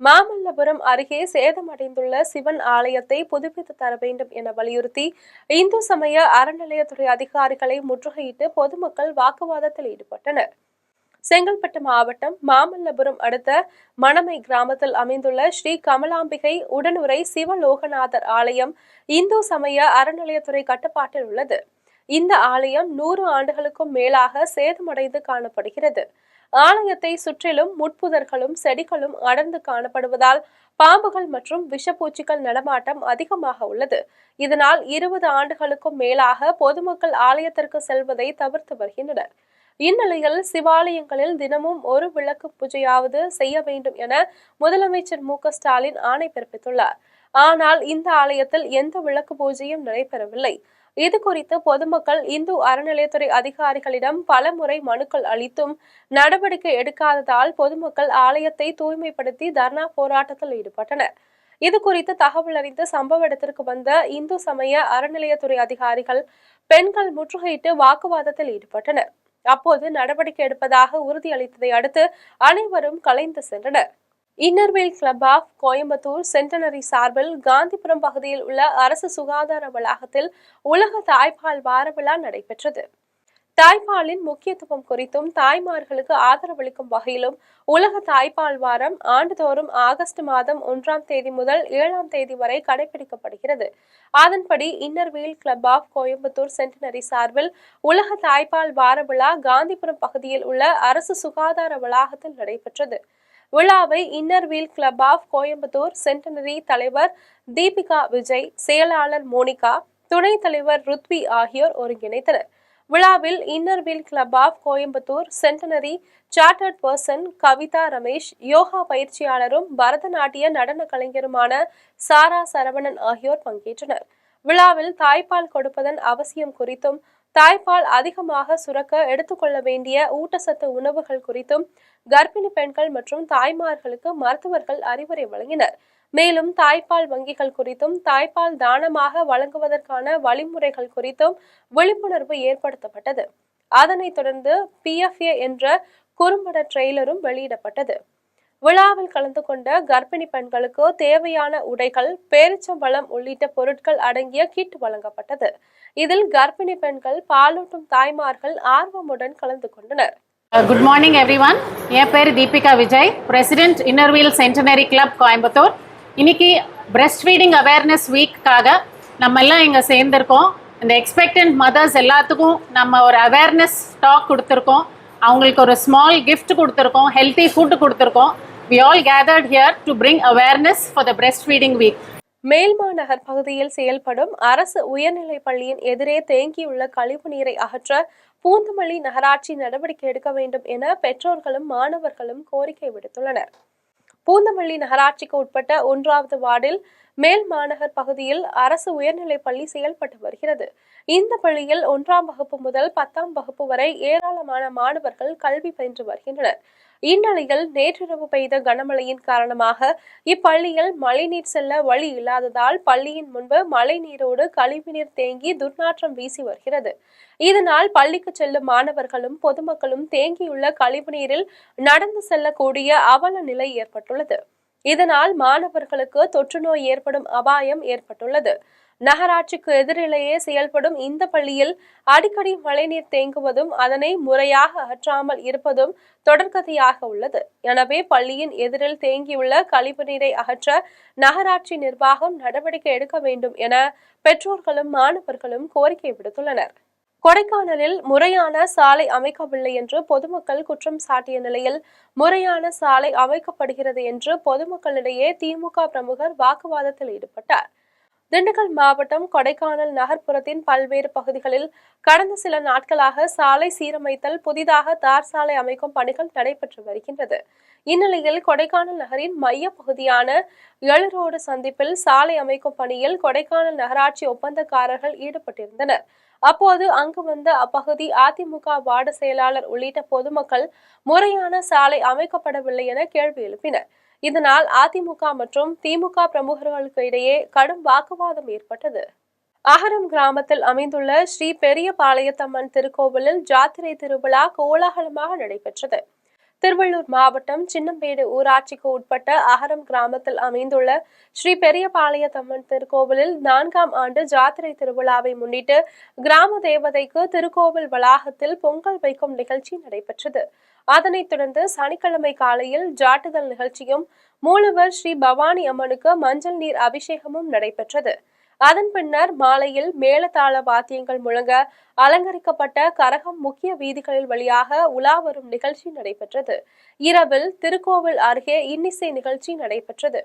மாமல்லபுரம் அருகே சேதமடைந்துள்ள சிவன் ஆலயத்தை புதுப்பித்து தர வேண்டும் என வலியுறுத்தி இந்து சமய அறநிலையத்துறை அதிகாரிகளை முற்றுகையிட்டு பொதுமக்கள் வாக்குவாதத்தில் ஈடுபட்டனர். செங்கல்பட்டு மாவட்டம் மாமல்லபுரம் அடுத்த மணமை கிராமத்தில் அமைந்துள்ள ஸ்ரீ கமலாம்பிகை உடனுரை சிவலோகநாதர் ஆலயம் இந்து சமய அறநிலையத்துறை கட்டுப்பாட்டில் உள்ளது. இந்த ஆலயம் 100 ஆண்டுகளுக்கும் மேலாக சேதமடைந்து காணப்படுகிறது. ஆலயத்தை சுற்றிலும் முட்புதர்களும் செடிகளும் அடர்ந்து காணப்படுவதால் பாம்புகள் மற்றும் விஷப்பூச்சிகள் நடமாட்டம் அதிகமாக உள்ளது. இதனால் 20 ஆண்டுகளுக்கும் மேலாக பொதுமக்கள் ஆலயத்திற்கு செல்வதை தவிர்த்து வருகின்றனர். இந்நிலையில் சிவாலயங்களில் தினமும் ஒரு விளக்கு பூஜையாவது செய்ய வேண்டும் என முதலமைச்சர் மு.க.ஸ்டாலின் ஆணை பிறப்பித்துள்ளார். ஆனால் இந்த ஆலயத்தில் எந்த விளக்கு பூஜையும் நடைபெறவில்லை. இது குறித்து பொதுமக்கள் இந்து அறநிலையத்துறை அதிகாரிகளிடம் பலமுறை மனுக்கள் அளித்தும் நடவடிக்கை எடுக்காததால் பொதுமக்கள் ஆலயத்தை தூய்மைப்படுத்தி தர்ணா போராட்டத்தில் ஈடுபட்டனர். இது குறித்து தகவல் அறிந்து சம்பவ இடத்திற்கு வந்த இந்து சமய அறநிலையத்துறை அதிகாரிகள் பெண்கள் முற்றுகையிட்டு வாக்குவாதத்தில் ஈடுபட்டனர். அப்போது நடவடிக்கை எடுப்பதாக உறுதியளித்ததை அடுத்து அனைவரும் கலைந்து சென்றனர். இன்னர்வேல் கிளப் ஆஃப் கோயம்புத்தூர் சென்டனரி சார்பில் காந்திபுரம் பகுதியில் உள்ள அரசு சுகாதார வளாகத்தில் உலக தாய்ப்பால் வார விழா நடைபெற்றது. தாய்ப்பாலின் முக்கியத்துவம் குறித்தும் தாய்மார்களுக்கு ஆதரவளிக்கும் வகையிலும் உலக தாய்ப்பால் வாரம் ஆண்டுதோறும் ஆகஸ்ட் மாதம் 1ஆம் தேதி முதல் 7ஆம் தேதி வரை கடைபிடிக்கப்படுகிறது. அதன்படி இன்னர்வேல் கிளப் ஆஃப் கோயம்புத்தூர் சென்டினரி சார்பில் உலக தாய்ப்பால் வார விழா காந்திபுரம் பகுதியில் உள்ள அரசு சுகாதார வளாகத்தில் நடைபெற்றது. விழாவை இன்னர்வேல் கிளப் ஆஃப் கோயம்புத்தூர் சென்டினரி தலைவர் தீபிகா விஜய், செயலாளர் மோனிகா, துணைத் தலைவர் ருத்வி ஆகியோர் ஒருங்கிணைத்தனர். விழாவில் Inner Wheel club of Coimbatore centenary chartered person Kavitha Ramesh, yoga பயிற்சியாளரும் பரதநாட்டிய நடன கலைஞருமான சாரா சரவணன் ஆகியோர் பங்கேற்றனர். விழாவில் தாய்ப்பால் கொடுப்பதன் அவசியம் குறித்தும், தாய்ப்பால் அதிகமாக சுரக்க எடுத்துக்கொள்ள வேண்டிய ஊட்டச்சத்து உணவுகள் குறித்தும் கர்ப்பிணி பெண்கள் மற்றும் தாய்மார்களுக்கு மருத்துவர்கள் அறிவுரை வழங்கினர். மேலும் தாய்ப்பால் வங்கிகள் குறித்தும் தாய்ப்பால் தானமாக வழங்குவதற்கான வழிமுறைகள் குறித்தும் விழிப்புணர்வு ஏற்படுத்தப்பட்டது. அதனைத் தொடர்ந்து PFA என்ற குறும்பட ட்ரெய்லரும் வெளியிடப்பட்டது. விழாவில் கலந்து கொண்ட கர்ப்பிணி பெண்களுக்கு தேவையான உடைகள், பேரிச்சம்பழம் உள்ளிட்ட பொருட்கள் அடங்கிய கிட் வழங்கப்பட்டது. இதில் கர்ப்பிணி பெண்கள், பாலூட்டும் தாய்மார்கள் ஆர்வமுடன் கலந்து கொண்டனர். Good morning everyone. என் பேர் Deepika Vijay, president Inner Wheel centenary club Coimbatore. இன்னைக்கு பிரெஸ்ட் ஃபீடிங் அவேர்னஸ் வீக்காக நம்ம எல்லாம் இங்கே சேர்ந்திருக்கோம். இந்த எக்ஸ்பெக்டன்ட் மதர்ஸ் எல்லாத்துக்கும் நம்ம ஒரு அவேர்னஸ் டாக் கொடுத்துருக்கோம். அவங்களுக்கு ஒரு ஸ்மால் கிஃப்ட் கொடுத்துருக்கோம், ஹெல்த்தி ஃபுட் கொடுத்துருக்கோம். We all gathered here to bring awareness for the breastfeeding week. மேல்மாநகர் பகுதியில் செயல்படும் அரசு உயர்நிலைப் பள்ளியின் எதிரே தேங்கியுள்ள கழிவு நீரை அகற்ற பூந்தமல்லி நகராட்சி நடவடிக்கை எடுக்க வேண்டும் என பெற்றோர்களும் மாணவர்களும் கோரிக்கை விடுத்துள்ளனர். பூந்தமல்லி நகராட்சிக்கு உட்பட்ட 1வது வார்டில் மேல் மாநகர் பகுதியில் அரசு உயர்நிலைப் பள்ளி செயல்பட்டு வருகிறது. இந்த பள்ளியில் 1ஆம் வகுப்பு முதல் 10ஆம் வகுப்பு வரை ஏராளமான மாணவர்கள் கல்வி பயின்று வருகின்றனர். இந்நிலையில் நேற்றிரவு பெய்த கனமழையின் காரணமாக இப்பள்ளியில் மழைநீர் செல்ல வழி இல்லாததால் பள்ளியின் முன்பு மழை நீரோடு கழிவுநீர் தேங்கி துர்நாற்றம் வீசி வருகிறது. இதனால் பள்ளிக்கு செல்லும் மாணவர்களும் பொதுமக்களும் தேங்கியுள்ள கழிவுநீரில் நடந்து செல்லக்கூடிய அவல நிலை ஏற்பட்டுள்ளது. இதனால் மாணவர்களுக்கு தொற்று நோய் ஏற்படும் அபாயம் ஏற்பட்டுள்ளது. நகராட்சிக்கு எதிரிலேயே செயல்படும் இந்த பள்ளியில் அடிக்கடி மழைநீர் தேங்குவதும் அதனை முறையாக அகற்றாமல் இருப்பதும் தொடர்கதையாக உள்ளது. எனவே பள்ளியின் எதிரில் தேங்கியுள்ள கழிவுநீரை அகற்ற நகராட்சி நிர்வாகம் நடவடிக்கை எடுக்க வேண்டும் என பெற்றோர்களும் மாணவர்களும் கோரிக்கை விடுத்துள்ளனர். கொடைக்கானலில் முறையான சாலை அமைக்கவில்லை என்று பொதுமக்கள் குற்றம் சாட்டிய நிலையில் முறையான சாலை அமைக்கப்படுகிறது என்று பொதுமக்களிடையே திமுக பிரமுகர் வாக்குவாதத்தில் ஈடுபட்டார். திண்டுக்கல் மாவட்டம் கொடைக்கானல் நகர்ப்புறத்தின் பல்வேறு பகுதிகளில் கடந்த சில நாட்களாக சாலை சீரமைத்தல், புதிதாக தார் சாலை அமைக்கும் பணிகள் நடைபெற்று வருகின்றது. இந்நிலையில் கொடைக்கானல் நகரின் மைய பகுதியான எழுரோடு சந்திப்பில் சாலை அமைக்கும் பணியில் கொடைக்கானல் நகராட்சி ஒப்பந்தக்காரர்கள் ஈடுபட்டிருந்தனர். அப்போது அங்கு வந்த அப்பகுதி அதிமுக வார்டு செயலாளர் உள்ளிட்ட பொதுமக்கள் முறையான சாலை அமைக்கப்படவில்லை என கேள்வி எழுப்பினர். இதனால் அதிமுக மற்றும் திமுக பிரமுகர்களுக்கு இடையே கடும் வாக்குவாதம் ஏற்பட்டது. அகரம் கிராமத்தில் அமைந்துள்ள ஸ்ரீ பெரிய பாளையத்தம்மன் திருக்கோவிலில் ஜாத்திரை திருவிழா கோலாகலமாக நடைபெற்றது. திருவள்ளூர் மாவட்டம் சின்னம்பேடு ஊராட்சிக்கு உட்பட்ட அகரம் கிராமத்தில் அமைந்துள்ள ஸ்ரீ பெரியபாளையத்தம்மன் திருக்கோவிலில் 4ஆம் ஆண்டு ஜாத்திரை திருவிழாவை முன்னிட்டு கிராம தேவதைக்கு திருக்கோவில் வளாகத்தில் பொங்கல் வைக்கும் நிகழ்ச்சி நடைபெற்றது. அதனைத் தொடர்ந்து சனிக்கிழமை காலையில் ஜாட்டுதல் நிகழ்ச்சியும் மூலவர் ஸ்ரீ பவானி அம்மனுக்கு மஞ்சள் நீர் அபிஷேகமும் நடைபெற்றது. அதன் பின்னர் மாலையில் மேளதாள வாத்தியங்கள் முழங்க அலங்கரிக்கப்பட்ட கரகம் முக்கிய வீதிகளில் வழியாக உலா வரும் நிகழ்ச்சி நடைபெற்றது. இரவில் திருக்கோவில் அருகே இன்னிசை நிகழ்ச்சி நடைபெற்றது.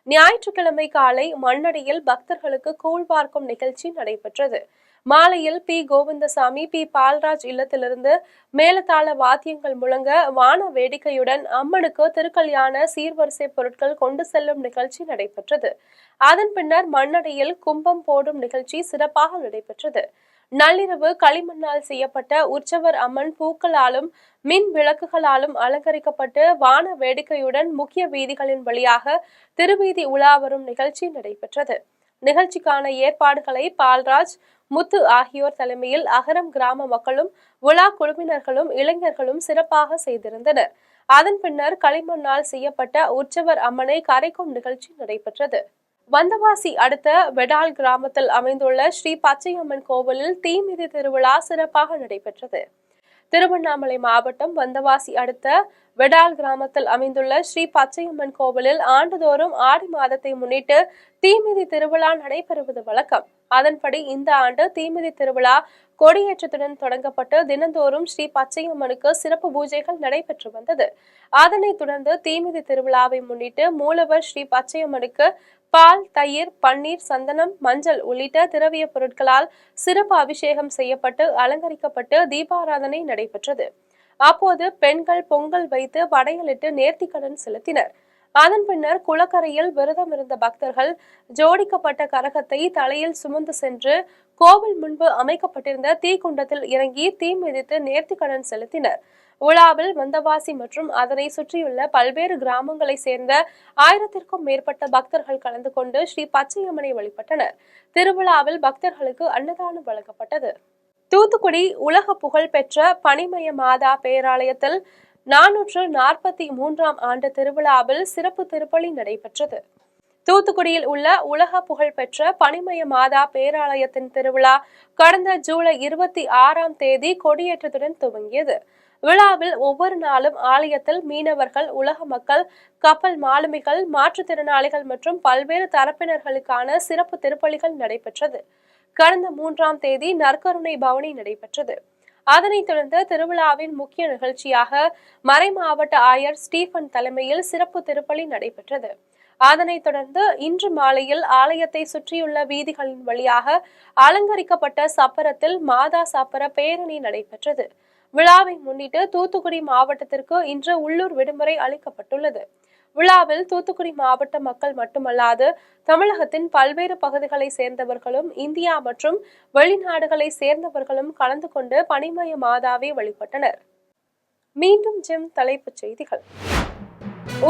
ஞாயிற்றுக்கிழமை காலை மண்ணடியில் பக்தர்களுக்கு கூழ் பார்க்கும் நிகழ்ச்சி நடைபெற்றது. மாலையில் பி கோவிந்தசாமி, பி பால்ராஜ் இல்லத்திலிருந்து மேலதாள வாத்தியங்கள் முழங்க வான வேடிக்கையுடன் அம்மனுக்கு திருக்கல்யாண சீர்வரிசை பொருட்கள் கொண்டு செல்லும் நிகழ்ச்சி நடைபெற்றது. அதன் பின்னர் மண்ணடியில் கும்பம் போடும் நிகழ்ச்சி சிறப்பாக நடைபெற்றது. நள்ளிரவு களிமண்ணால் செய்யப்பட்ட உற்சவர் அம்மன் பூக்களாலும் மின் விளக்குகளாலும் அலங்கரிக்கப்பட்டு வான வேடிக்கையுடன் முக்கிய வீதிகளின் வழியாக திருவீதி உலா வரும் நிகழ்ச்சி நடைபெற்றது. நிகழ்ச்சிக்கான ஏற்பாடுகளை பால்ராஜ், முத்து ஆகியோர் தலைமையில் அகரம் கிராம மக்களும் உலா குழுவினர்களும் இளைஞர்களும் சிறப்பாக செய்திருந்தனர். அதன் பின்னர் களிமண்ணால் செய்யப்பட்ட உற்சவர் அம்மனை கரைக்கும் நிகழ்ச்சி நடைபெற்றது. வந்தவாசி அடுத்த வெடால் கிராமத்தில் அமைந்துள்ள ஸ்ரீ பச்சையம்மன் கோவிலில் தீமிதி திருவிழா சிறப்பாக நடைபெற்றது. திருவண்ணாமலை மாவட்டம் வந்தவாசி அடுத்த வெடால் கிராமத்தில் அமைந்துள்ள ஸ்ரீ பச்சையம்மன் கோவிலில் ஆண்டுதோறும் ஆடி மாதத்தை முன்னிட்டு தீமிதி திருவிழா நடைபெறுவது வழக்கம். அதன்படி இந்த ஆண்டு தீமிதி திருவிழா கொடியேற்றத்துடன் தொடங்கப்பட்டு தினந்தோறும் ஸ்ரீ பச்சையம்மனுக்கு சிறப்பு பூஜைகள் நடைபெற்று வந்தது. அதனைத் தொடர்ந்து தீமிதி திருவிழாவை முன்னிட்டு மூலவர் ஸ்ரீ பச்சையம்மனுக்கு பால், தயிர், பன்னீர், சந்தனம், மஞ்சள் உள்ளிட்ட திரவிய பொருட்களால் சிறப்பு அபிஷேகம் செய்யப்பட்டு அலங்கரிக்கப்பட்டு தீபாராதனை நடைபெற்றது. அப்போது பெண்கள் பொங்கல் வைத்து படையலிட்டு நேர்த்திக்கடன் செலுத்தினர். அதன் பின்னர் குளக்கரையில் விரதம் இருந்த பக்தர்கள் ஜோடிக்கப்பட்ட கரகத்தை தலையில் சுமந்து சென்று கோவில் முன்பு அமைக்கப்பட்டிருந்த தீக்குண்டத்தில் இறங்கி தீ மிதித்து நேர்த்திக்கடன் செலுத்தினர். உலாவில் வந்தவாசி மற்றும் அதனை சுற்றியுள்ள பல்வேறு கிராமங்களை சேர்ந்த 1000த்திற்கும் மேற்பட்ட பக்தர்கள் கலந்து கொண்டு ஸ்ரீ பச்சையம்மனை வழிபட்டனர். திருவிழாவில் பக்தர்களுக்கு அன்னதானம் வழங்கப்பட்டது. தூத்துக்குடி உலக புகழ் பெற்ற பனிமய மாதா பேராலயத்தில் 443ஆம் ஆண்டு திருவிழாவில் சிறப்பு திருப்பலி நடைபெற்றது. தூத்துக்குடியில் உள்ள உலக புகழ் பெற்ற பனிமய மாதா பேராலயத்தின் திருவிழா கடந்த ஜூலை 26ஆம் தேதி கொடியேற்றத்துடன் துவங்கியது. விழாவில் ஒவ்வொரு நாளும் ஆலயத்தில் மீனவர்கள், உலக மக்கள், கப்பல் மாலுமிகள், மாற்றுத்திறனாளிகள் மற்றும் பல்வேறு தரப்பினர்களுக்கான சிறப்பு திருப்பலிகள் நடைபெற்றது. கடந்த 3ஆம் தேதி நற்கருணை பவனி நடைபெற்றது. அதனைத் தொடர்ந்து திருவிழாவின் முக்கிய நிகழ்ச்சியாக மறைமாவட்ட ஆயர் ஸ்டீபன் தலைமையில் சிறப்பு திருப்பலி நடைபெற்றது. அதனைத் தொடர்ந்து இன்று மாலையில் ஆலயத்தை சுற்றியுள்ள வீதிகளின் வழியாக அலங்கரிக்கப்பட்ட சப்பரத்தில் மாதா சப்பர பேரணி நடைபெற்றது. விழாவை முன்னிட்டு தூத்துக்குடி மாவட்டத்திற்கு இன்று உள்ளூர் விடுமுறை அளிக்கப்பட்டுள்ளது. விழாவில் தூத்துக்குடி மாவட்ட மக்கள் மட்டுமல்லாது தமிழகத்தின் பல்வேறு பகுதிகளை சேர்ந்தவர்களும் இந்தியா மற்றும் வெளிநாடுகளை சேர்ந்தவர்களும் கலந்து கொண்டு பனிமய மாதாவை வழிபட்டனர். மீண்டும் ஜெம் தலைப்புச் செய்திகள்.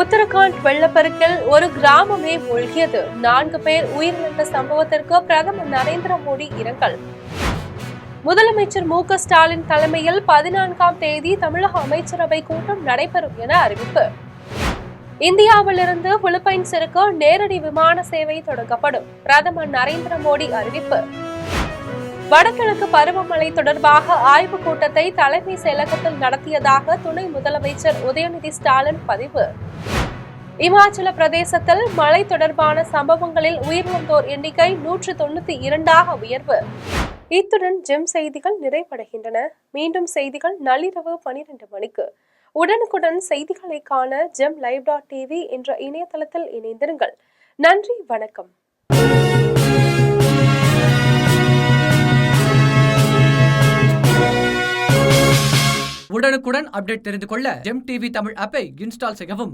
உத்தரகாண்ட் வெள்ளப்பெருக்கில் ஒரு கிராமமே மூழ்கியது. 4 பேர் உயிரிழந்த சம்பவத்திற்கு பிரதமர் நரேந்திர மோடி இரங்கல். முதலமைச்சர் மு.க. ஸ்டாலின் தலைமையில் 14ஆம் தேதி தமிழக அமைச்சரவை கூட்டம் நடைபெறும் என அறிவிப்பு. இந்தியாவிலிருந்து பிலிப்பைன்ஸிற்கு நேரடி விமான சேவை தொடங்கப்படும். பிரதமர் நரேந்திர மோடி அறிவிப்பு. வடகிழக்கு பருவமழை தொடர்பாக ஆய்வுக் கூட்டத்தை தலைமை செயலகத்தில் நடத்தியதாக துணை முதலமைச்சர் உதயநிதி ஸ்டாலின் பதிவு. இமாச்சல பிரதேசத்தில் மழை தொடர்பான சம்பவங்களில் உயிரிழந்தோர் எண்ணிக்கை 192ஆக உயர்வு. இத்துடன் ஜெம் செய்திகள் நிறைவடைகின்றன. மீண்டும் செய்திகள் நள்ளிரவு 12 மணிக்கு. உடனுக்குடன் செய்திகளை காண gemlive.tv என்ற இணையதளத்தில் இணைந்திருங்கள். நன்றி, வணக்கம். உடனுக்குடன் அப்டேட் தெரிந்து கொள்ள ஜெம் டிவி தமிழ் ஆப்பை இன்ஸ்டால் செய்யவும்.